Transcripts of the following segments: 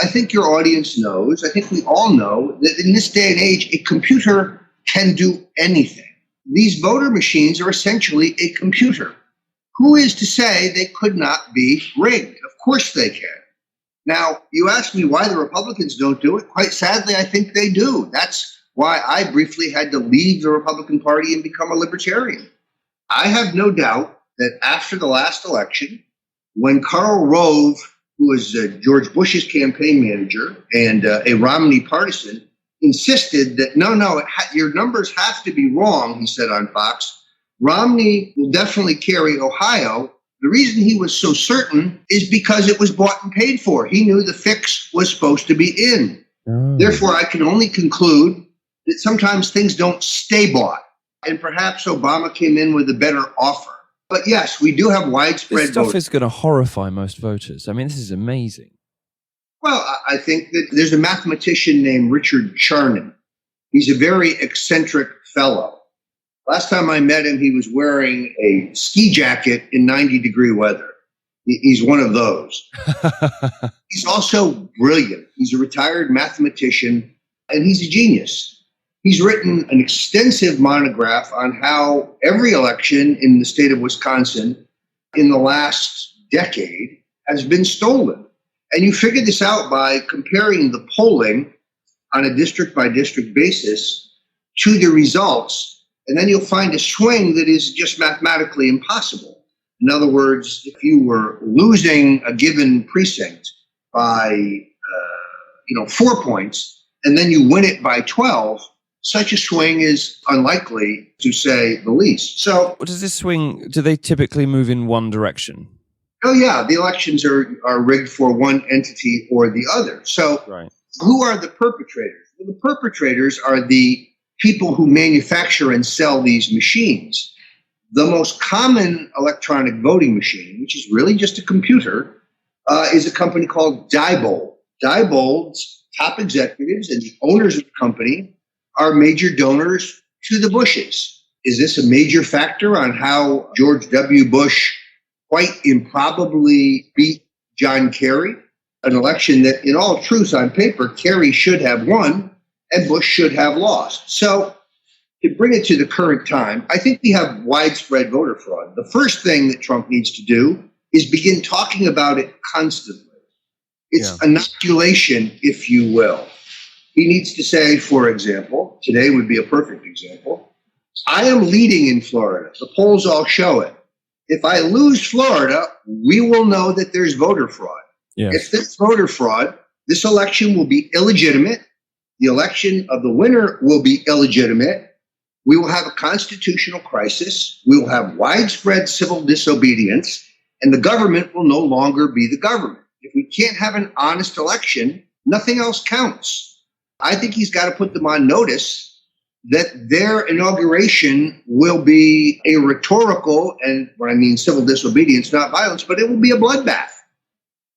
I think your audience knows, I think we all know that in this day and age, a computer can do anything. These voter machines are essentially a computer. Who is to say they could not be rigged? Of course they can. Now, you ask me why the Republicans don't do it. Quite sadly, I think they do. That's why I briefly had to leave the Republican Party and become a libertarian. I have no doubt that after the last election, when Karl Rove, who was George Bush's campaign manager and a Romney partisan, insisted that, no, your numbers have to be wrong, he said on Fox. Romney will definitely carry Ohio. The reason he was so certain is because it was bought and paid for. He knew the fix was supposed to be in. Therefore, I can only conclude that sometimes things don't stay bought. And perhaps Obama came in with a better offer. But yes, we do have widespread This stuff voting. is going to horrify most voters. I mean, this is amazing. Well, I think that there's a mathematician named Richard Charnin. He's a very eccentric fellow. Last time I met him, he was wearing a ski jacket in 90-degree weather. He's one of those. He's also brilliant. He's a retired mathematician, and he's a genius. He's written an extensive monograph on how every election in the state of Wisconsin in the last decade has been stolen. And you figure this out by comparing the polling on a district-by-district basis to the results. And then you'll find a swing that is just mathematically impossible. In other words, if you were losing a given precinct by 4 points, and then you win it by 12, such a swing is unlikely, to say the least. So, what does this swing? Do they typically move in one direction? Oh yeah, the elections are rigged for one entity or the other. So, right. Who are the perpetrators? Well, the perpetrators are the people who manufacture and sell these machines. The most common electronic voting machine, which is really just a computer, is a company called Diebold. Diebold's top executives and the owners of the company are major donors to the Bushes. Is this a major factor on how George W. Bush quite improbably beat John Kerry? An election that, in all truth, on paper, Kerry should have won and Bush should have lost. So, to bring it to the current time, I think we have widespread voter fraud. The first thing that Trump needs to do is begin talking about it constantly. It's inoculation, if you will. He needs to say, for example, today would be a perfect example, I am leading in Florida. The polls all show it. If I lose Florida, we will know that there's voter fraud. Yes. If there's voter fraud, this election will be illegitimate. The election of the winner will be illegitimate. We will have a constitutional crisis. We will have widespread civil disobedience, and the government will no longer be the government. If we can't have an honest election, nothing else counts. I think he's got to put them on notice that their inauguration will be a rhetorical, and when I mean civil disobedience, not violence, but it will be a bloodbath.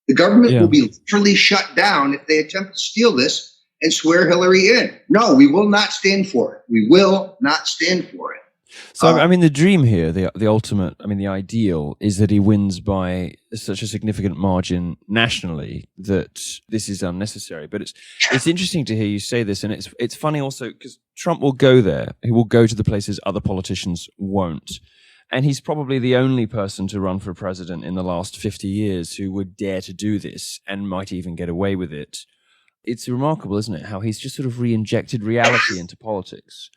The government will be literally shut down if they attempt to steal this and swear Hillary in. No, we will not stand for it. We will not stand for it. So, I mean, the dream here, the ultimate, I mean, the ideal is that he wins by such a significant margin nationally that this is unnecessary. But it's interesting to hear you say this, and it's funny also because Trump will go there. He will go to the places other politicians won't. And he's probably the only person to run for president in the last 50 years who would dare to do this and might even get away with it. It's remarkable, isn't it, how he's just sort of re-injected reality into politics.